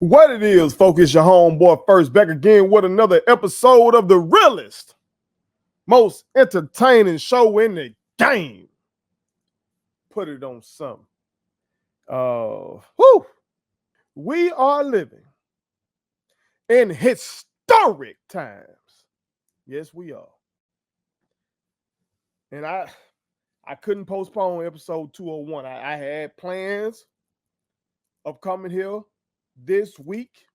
What it is, folks, it's your homeboy First back again with another episode of the realest, most entertaining show in the game. Put it on something. Whew. We are living in historic times. Yes, we are. And I couldn't postpone episode 201. I had plans of coming here this week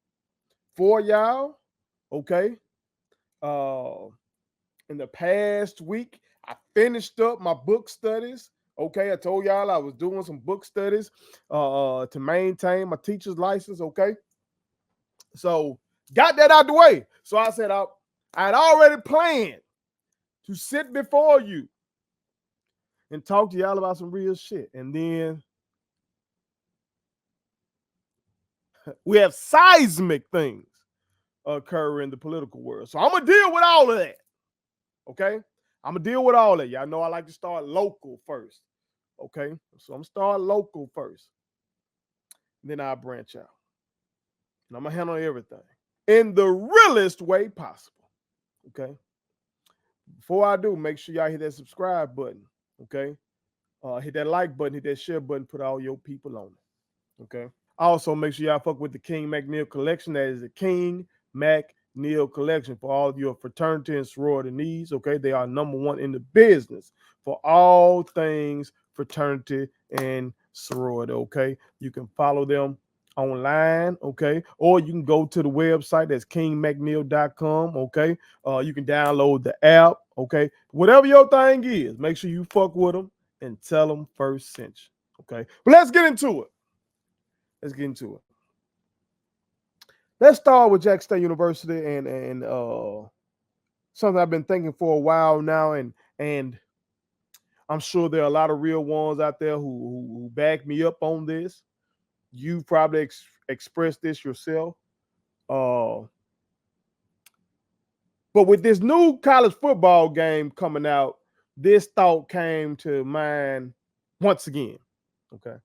for y'all. Okay. In the past week, I finished up my book studies. Okay, I told y'all I was doing some book studies to maintain my teacher's license. Okay, so got that out the way. So I said I had already planned to sit before you and talk to y'all about some real shit. And then we have seismic things occur in the political world. So I'm gonna deal with all of that. Okay, I'm gonna deal with all that. Y'all know I like to start local first. Okay, so I'm gonna start local first. Then I'll branch out. And I'm gonna handle everything in the realest way possible. Okay. Before I do, make sure y'all hit that subscribe button. Okay. Hit that like button, hit that share button, put all your people on it. Okay. Also, make sure y'all fuck with the King McNeil collection. That is the King McNeil collection for all of your fraternity and sorority needs. Okay. They are number one in the business for all things fraternity and sorority. Okay. You can follow them online, okay, or you can go to the website, that's kingmcneil.com. Okay, you can download the app. Okay, whatever your thing is, make sure you fuck with them and tell them First sent you. Okay, but let's get into it. Let's start with Jackson State University and something I've been thinking for a while now, and I'm sure there are a lot of real ones out there who back me up on this. You probably expressed this yourself. But with this new college football game coming out, this thought came to mind once again. Okay.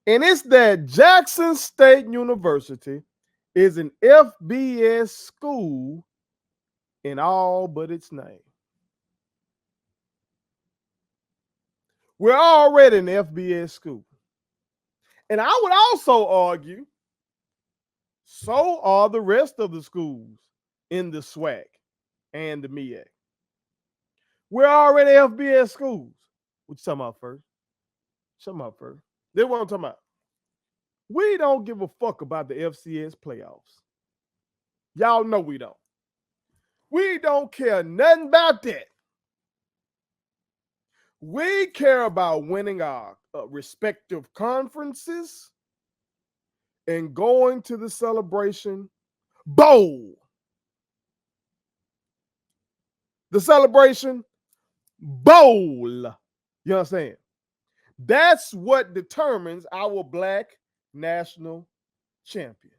And it's that Jackson State University is an FBS school in all but its name. We're already an FBS school. And I would also argue, so are the rest of the schools in the SWAC and the MEAC. We're already FBS schools. What you talking about first? This is what I'm talking about. We don't give a fuck about the FCS playoffs. Y'all know we don't. We don't care nothing about that. We care about winning our respective conferences and going to the Celebration Bowl. The Celebration Bowl. You understand? That's what determines our black national champion.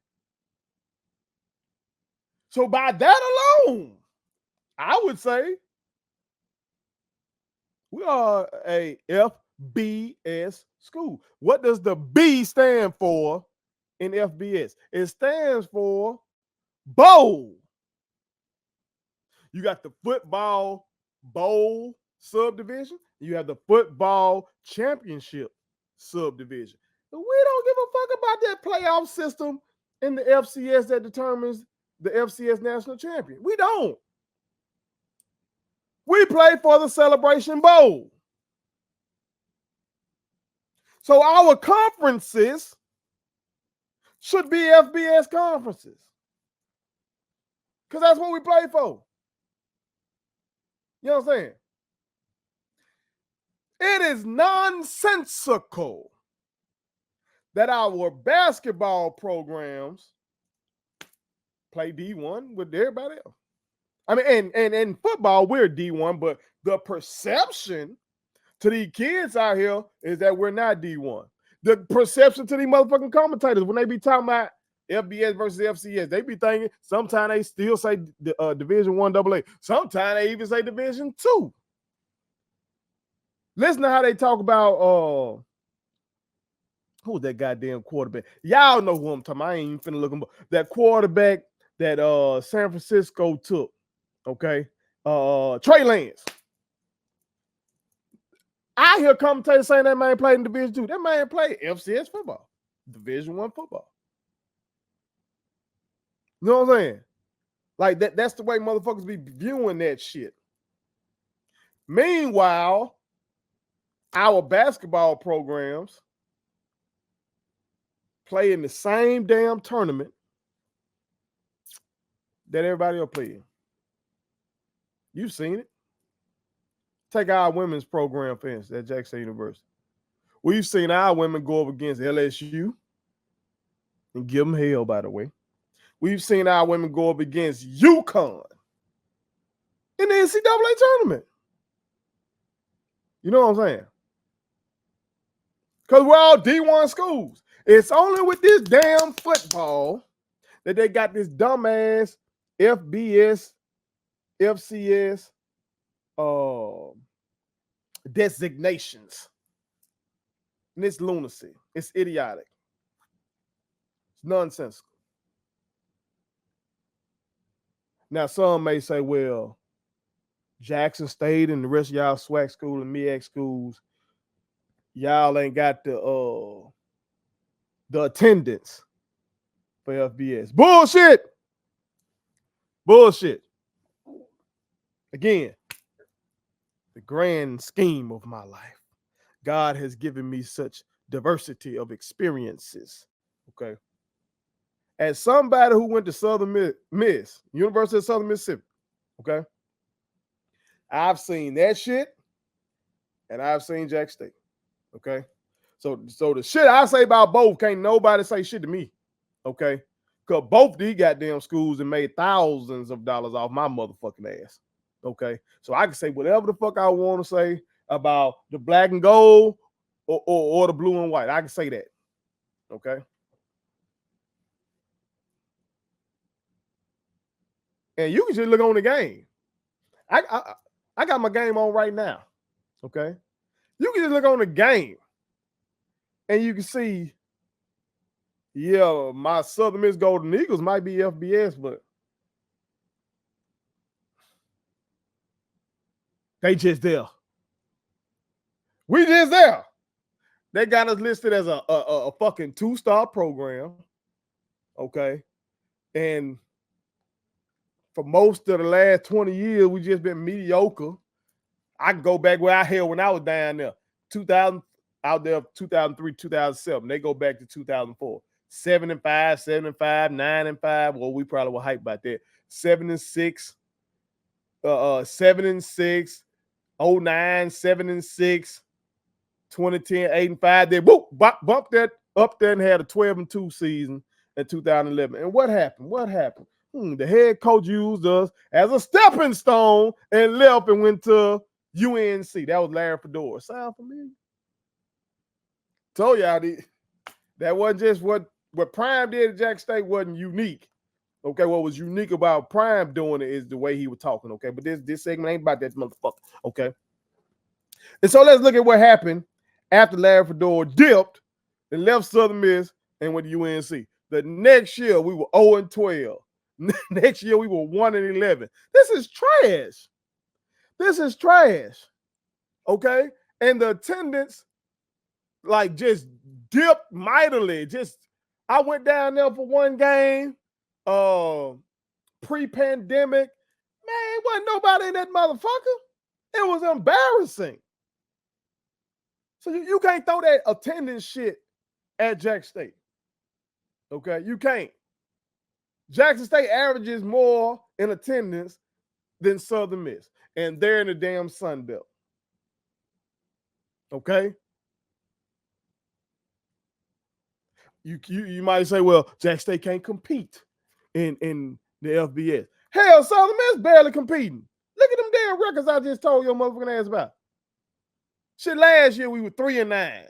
So by that alone, I would say we are a FBS school. What does the B stand for in FBS? It stands for bowl. You got the football bowl subdivision. You have the football championship subdivision. We don't give a fuck about that playoff system in the FCS that determines the FCS national champion. We don't. We play for the Celebration Bowl. So our conferences should be FBS conferences, because that's what we play for. You know what I'm saying? It is nonsensical that our basketball programs play D1 with everybody else. I mean, and football, we're D1, but the perception to these kids out here is that we're not D1. The perception to these motherfucking commentators when they be talking about FBS versus FCS, they be thinking sometimes they still say Division 1 AA. Sometimes they even say Division 2. Listen to how they talk about Who was that goddamn quarterback? Y'all know who I'm talking about. I ain't even finna look him up. That quarterback that San Francisco took. Okay. Trey Lance. I hear commentators saying that man played in Division 2. That man played FCS football. Division 1 football. You know what I'm saying? Like that's the way motherfuckers be viewing that shit. Meanwhile, our basketball programs play in the same damn tournament that everybody else play in. You've seen it. Take our women's program, for instance, at Jackson University. We've seen our women go up against LSU and give them hell, by the way. We've seen our women go up against UConn in the NCAA tournament. You know what I'm saying? Because we're all D1 schools. It's only with this damn football that they got this dumbass FBS, FCS designations. And it's lunacy. It's idiotic. It's nonsensical. Now, some may say, well, Jackson State and the rest of y'all SWAC school and MEAC schools, y'all ain't got the attendance for FBS. Bullshit. Bullshit. Again, the grand scheme of my life. God has given me such diversity of experiences. Okay. As somebody who went to Southern Miss, University of Southern Mississippi, okay, I've seen that shit and I've seen Jack State. Okay. So the shit I say about both, can't nobody say shit to me. Okay. Because both these goddamn schools have made thousands of dollars off my motherfucking ass. Okay. So I can say whatever the fuck I want to say about the black and gold or the blue and white. I can say that. Okay. And you can just look on the game. I got my game on right now. Okay. You can just look on the game and you can see, yeah, my Southern Miss Golden Eagles might be FBS, but they just there. We just there. They got us listed as a fucking 2-star program. Okay. And for most of the last 20 years, we just been mediocre. I can go back where I held when I was down there. 2000, out there, 2003, 2007. They go back to 2004. 7-5, 7-5, 9-5. Well, we probably were hyped about that. 7-6, 7-6, 09, 7-6, 2010, 8-5. They bumped that up there and had a 12-2 season in 2011. And what happened? What happened? The head coach used us as a stepping stone and left and went to UNC. That was Larry Fedora. Sound familiar? Told y'all that wasn't just what Prime did at Jack State wasn't unique. Okay, what was unique about Prime doing it is the way he was talking. Okay, but this segment ain't about that motherfucker. Okay, and so let's look at what happened after Larry Fedora dipped and left Southern Miss and went to UNC. The next year we were 0-12. Next year we were 1-11. This is trash. This is trash. Okay, and the attendance like just dipped mightily. I went down there for one game, pre-pandemic. Man, wasn't nobody in that motherfucker. It was embarrassing. So you can't throw that attendance shit at Jack State. Okay, you can't. Jackson State averages more in attendance than Southern Miss, and they're in the damn Sun Belt. Okay. You might say, well, Jack State can't compete in the FBS. Hell, Southern Miss barely competing. Look at them damn records I just told your motherfucking ass about. Shit, last year we were 3-9.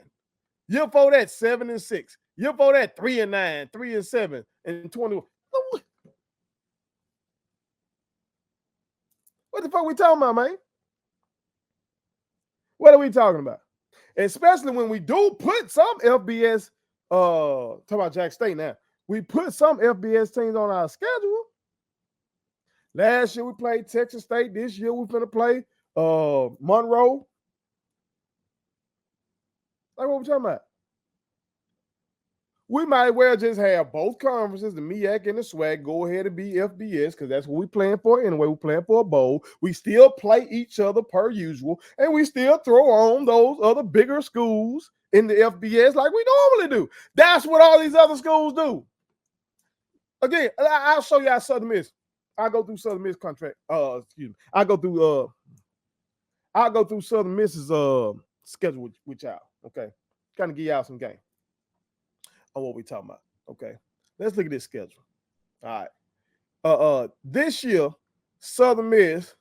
Year before that, 7-6. Year before that, 3-9, 3-7, and 21. What the fuck we talking about, man? What are we talking about? Especially when we do put some FBS Talk about Jack State now. We put some FBS teams on our schedule. Last year we played Texas State. This year we're gonna play Monroe. Like what we talking about? We might well just have both conferences, the MEAC and the SWAC, go ahead and be FBS because that's what we're playing for anyway. We're playing for a bowl. We still play each other per usual, and we still throw on those other bigger schools in the FBS like we normally do. That's what all these other schools do. Again, I'll show you how Southern Miss. I'll go through Southern Miss contract. Excuse me. I'll go through Southern Miss's schedule with y'all. Okay. Kind of give y'all some game on what we talking about. Okay. Let's look at this schedule. All right. This year, Southern Miss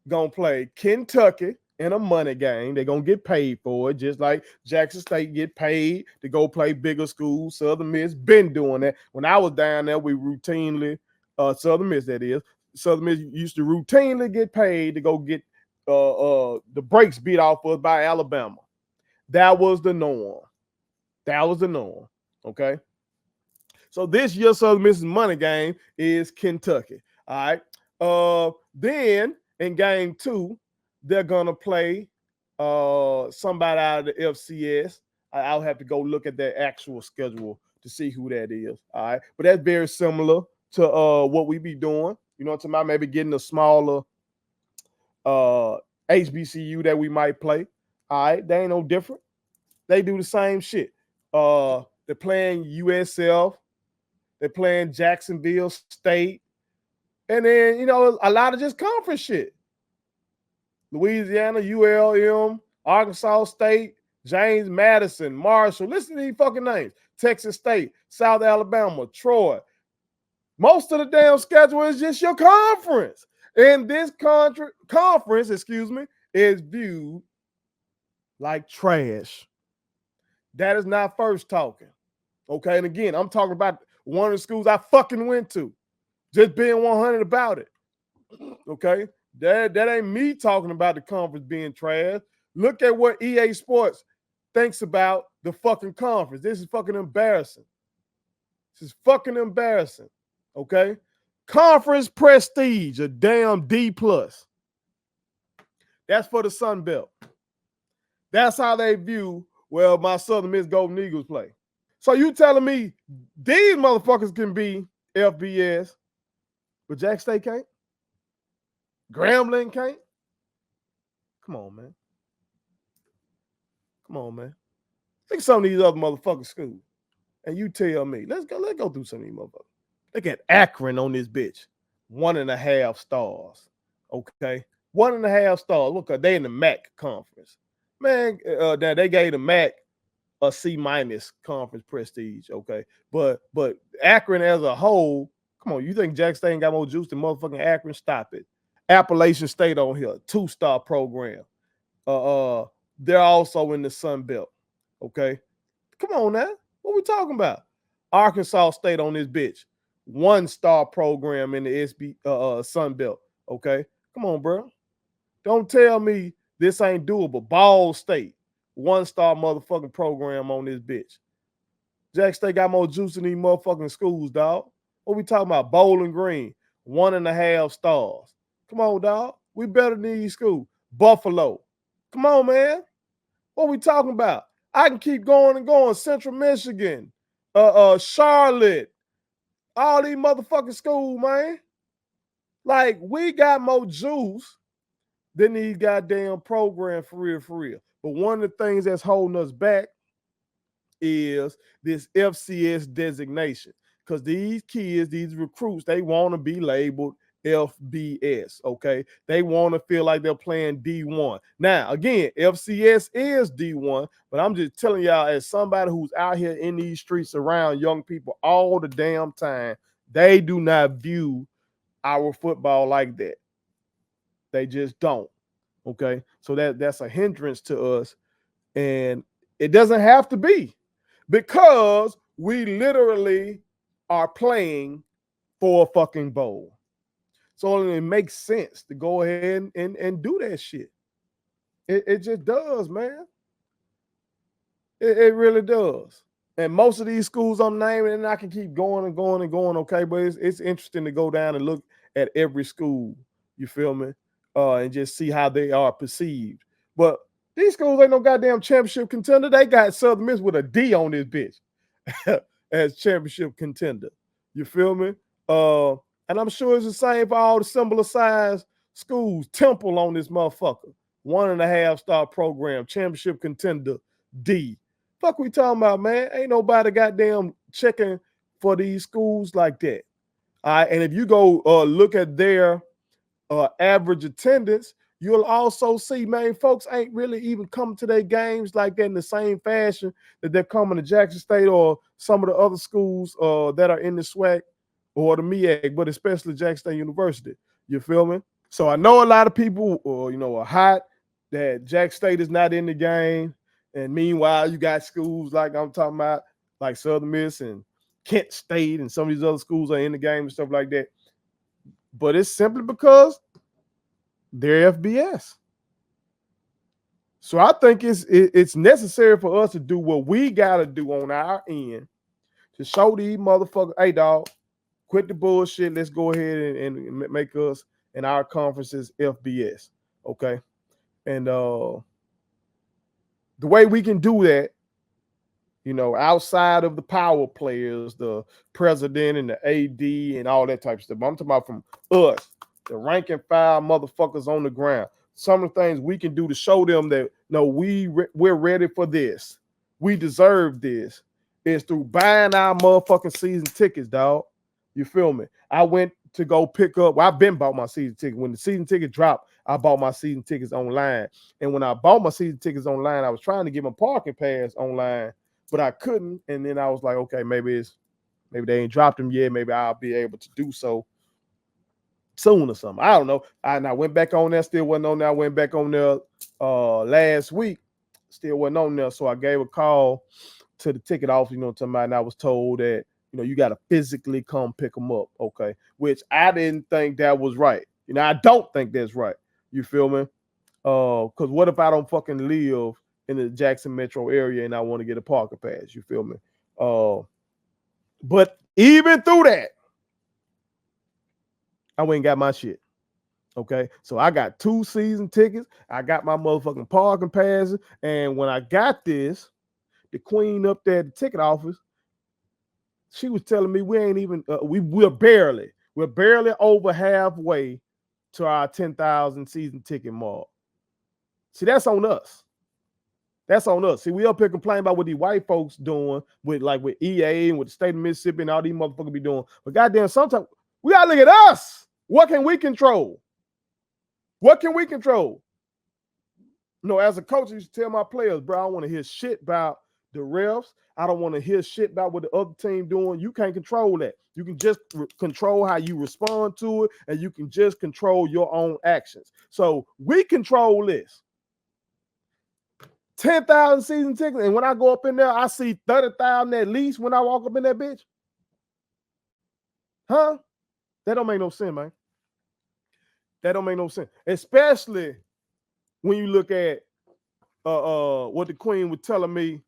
gonna play Kentucky in a money game. They're gonna get paid for it, just like Jackson State get paid to go play bigger schools. Southern Miss been doing that. When I was down there, we routinely, Southern Miss that is, Southern Miss used to routinely get paid to go get the brakes beat off us by Alabama. That was the norm. Okay. So this year, Southern Miss's money game is Kentucky. All right. Then in game 2, they're gonna play somebody out of the FCS. I'll have to go look at their actual schedule to see who that is. All right. But that's very similar to what we be doing. You know what I'm talking about? Maybe getting a smaller HBCU that we might play. All right. They ain't no different. They do the same shit. They're playing USF. They're playing Jacksonville State. And then, you know, a lot of just conference shit. Louisiana, ULM, Arkansas State, James Madison, Marshall. Listen to these fucking names. Texas State, South Alabama, Troy. Most of the damn schedule is just your conference. And this conference, is viewed like trash. That is not first talking. Okay, and again, I'm talking about one of the schools I fucking went to. Just being 100 about it. Okay, that ain't me talking about the conference being trash. Look at what EA Sports thinks about the fucking conference. This is fucking embarrassing. This is fucking embarrassing. Okay, conference prestige, a damn D+. That's for the Sun Belt. That's how they view, well, my Southern Miss Golden Eagles play. So you telling me these motherfuckers can be FBS, but Jack State can't? Grambling can't? Come on, man. Think of some of these other motherfucking schools. And you tell me, let's go through some of these motherfuckers. Look at Akron on this bitch. 1.5 stars. Okay. 1.5 stars. Look, they in the MAC conference. Man, they gave the MAC a C- conference prestige, okay? But Akron as a whole, come on, you think Jack State ain't got more juice than motherfucking Akron? Stop it. Appalachian State on here, 2-star program. They're also in the Sun Belt, okay? Come on now, what we talking about? Arkansas State on this bitch, 1-star program in the Sun Belt, okay? Come on, bro. Don't tell me this ain't doable. Ball State, 1-star motherfucking program on this bitch. Jack State got more juice than these motherfucking schools, dog. What we talking about? Bowling Green, 1.5 stars. Come on, dog. We better than these schools. Buffalo. Come on, man. What we talking about? I can keep going and going. Central Michigan, Charlotte, all these motherfucking schools, man. Like, we got more juice than these goddamn programs for real. But one of the things that's holding us back is this FCS designation. Because these kids, these recruits, they want to be labeled FBS, okay? They want to feel like they're playing D1. Now, again, FCS is D1, but I'm just telling y'all, as somebody who's out here in these streets around young people all the damn time, they do not view our football like that. They just don't, okay? So that's a hindrance to us, and it doesn't have to be, because we literally are playing for a fucking bowl. So it makes sense to go ahead and do that shit. It just does, man. It really does. And most of these schools I'm naming, and I can keep going and going and going, okay? But it's interesting to go down and look at every school, you feel me? And just see how they are perceived. But these schools ain't no goddamn championship contender. They got Southern Miss with a D on this bitch as championship contender. You feel me? And I'm sure it's the same for all the similar size schools. Temple on this motherfucker. 1.5 star program, championship contender, D. Fuck we talking about, man? Ain't nobody goddamn checking for these schools like that. All right, and if you go look at their average attendance, you'll also see, man, folks ain't really even coming to their games like that in the same fashion that they're coming to Jackson State or some of the other schools that are in the SWAC or the MEAC, but especially Jackson State University. You feel me? So I know a lot of people, are hot that Jackson State is not in the game. And meanwhile, you got schools like I'm talking about, like Southern Miss and Kent State and some of these other schools are in the game and stuff like that. But it's simply because they're FBS. So I think it's necessary for us to do what we got to do on our end to show these motherfuckers, hey, dog, quit the bullshit. Let's go ahead and make us and our conferences FBS, okay? And the way we can do that, outside of the power players, the president and the AD and all that type of stuff. I'm talking about from us, the rank and file motherfuckers on the ground. Some of the things we can do to show them that, no, we're ready for this. We deserve this. Is through buying our motherfucking season tickets, dog. You feel me? I went to go pick up. Well, I've been bought my season ticket. When the season ticket dropped, I bought my season tickets online. And when I bought my season tickets online, I was trying to get my parking pass online, but I couldn't. And then I was like, okay, maybe they ain't dropped them yet. Maybe I'll be able to do so soon or something. I don't know. And I went back on there, still wasn't on there. I went back on there last week, still wasn't on there. So I gave a call to the ticket office, and I was told that, you got to physically come pick them up, okay? Which I didn't think that was right. I don't think that's right. You feel me? Because what if I don't fucking live in the Jackson metro area and I want to get a parking pass? You feel me? But even through that, I went and got my shit. Okay, so I got 2 season tickets. I got my motherfucking parking passes. And when I got this, the queen up there at the ticket office, she was telling me we ain't even, we're barely over halfway to our 10,000 season ticket mark. See, that's on us. That's on us. See, we up here complaining about what these white folks doing with EA and with the state of Mississippi and all these motherfuckers be doing. But goddamn, sometimes we gotta look at us. What can we control? What can we control? As a coach, I used to tell my players, bro, I don't want to hear shit about the refs. I don't want to hear shit about what the other team doing. You can't control that. You can just control how you respond to it, and you can just control your own actions. So we control this. 10,000 season tickets, and when I go up in there, I see 30,000 at least when I walk up in that bitch. Huh? That don't make no sense, man. That don't make no sense. Especially when you look at what the queen was telling me.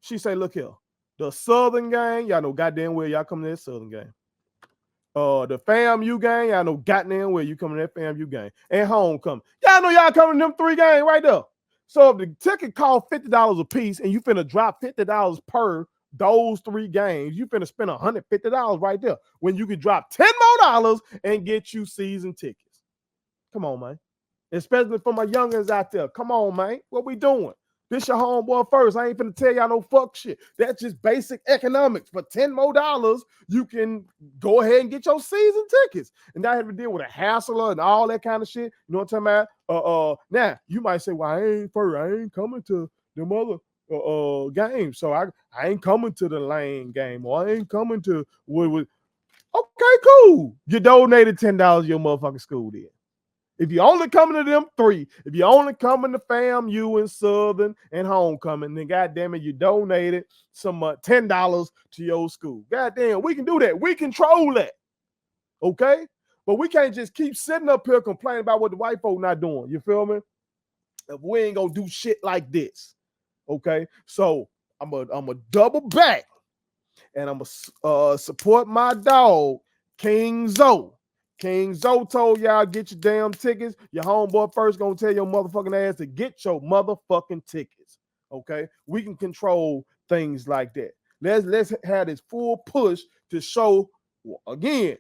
She say, look here, the Southern game, y'all know goddamn well y'all coming to that Southern game. The FAMU game, y'all know goddamn well you coming to that FAMU game. And homecoming. Y'all know y'all coming to them 3 games right there. So if the ticket cost $50 a piece and you finna drop $50 per those 3 games, you finna spend $150 right there when you could drop $10 more and get you season tickets. Come on, man. Especially for my youngins out there. Come on, man. What we doing? This your homeboy first. I ain't finna tell y'all no fuck shit. That's just basic economics. For $10 more, you can go ahead and get your season tickets. And I have to deal with a hassle and all that kind of shit. You know what I'm talking about? Now, you might say, well, I ain't coming to the other games. So I ain't coming to the Lane game, or I ain't coming to what. Okay, cool. You donated $10 to your motherfucking school then. If you only coming to them 3, if you only coming to FAMU and Southern and homecoming, then goddamn it, you donated some $10 to your school. Goddamn, we can do that. We control that. Okay? But we can't just keep sitting up here complaining about what the white folk not doing. You feel me? If we ain't gonna do shit like this. Okay? So I'm a double back and I'm gonna support my dog, King Zoe. King Zoe told y'all get your damn tickets. Your homeboy first gonna tell your motherfucking ass to get your motherfucking tickets. Okay, we can control things like that. Let's have this full push to show again.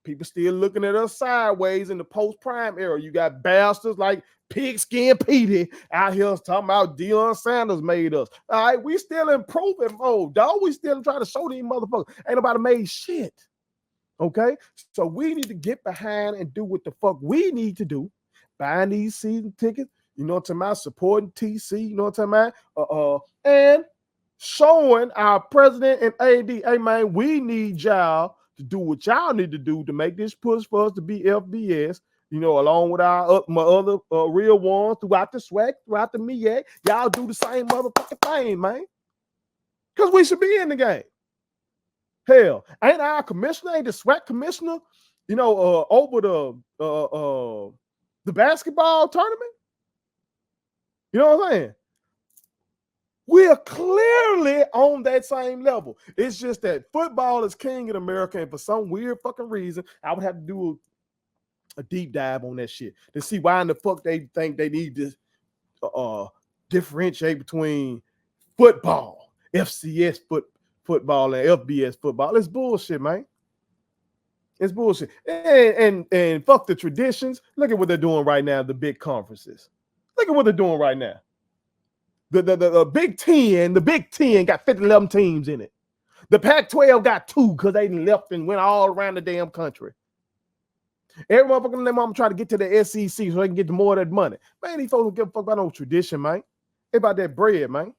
People still looking at us sideways in the post-prime era. You got bastards like Pigskin Petey out here talking about Deion Sanders made us. All right, we still improving mode, dog. We still trying to show these motherfuckers. Ain't nobody made shit. Okay, so we need to get behind and do what the fuck we need to do. Buying these season tickets, you know what I'm talking about, supporting TC, you know what I'm talking about, and showing our president and AD, hey man, we need y'all to do what y'all need to do to make this push for us to be FBS, you know, along with our my other real ones throughout the SWAC, throughout the MEAC. Y'all do the same motherfucking thing, man. Because we should be in the game. Hell, ain't our commissioner, ain't the SWAC commissioner, you know, over the basketball tournament? You know what I'm saying? We are clearly on that same level. It's just that football is king in America, and for some weird fucking reason, I would have to do a deep dive on that shit to see why in the fuck they think they need to differentiate between football, FCS football, and FBS football. It's bullshit, man. It's bullshit. And fuck the traditions. Look at what they're doing right now, the big conferences. Look at what they're doing right now. The Big Ten got 11 teams in it. The Pac-12 got 2 because they left and went all around the damn country. Every motherfucker in their mom try to get to the SEC so they can get more of that money. Man, these folks don't give a fuck about no tradition, man. It's about that bread, man.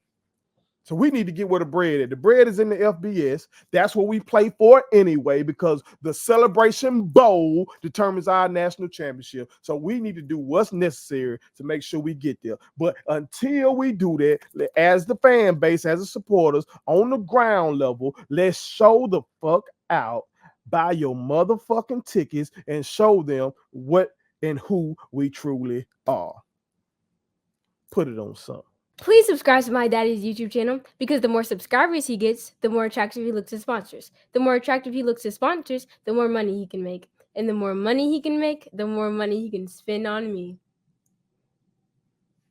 So we need to get where the bread is. The bread is in the FBS. That's what we play for anyway, because the Celebration Bowl determines our national championship. So we need to do what's necessary to make sure we get there. But until we do that, as the fan base, as the supporters, on the ground level, let's show the fuck out. Buy your motherfucking tickets and show them what and who we truly are. Put it on something. Please subscribe to my daddy's YouTube channel, because the more subscribers he gets, the more attractive he looks to sponsors. The more attractive he looks to sponsors, the more money he can make. And the more money he can make, the more money he can spend on me.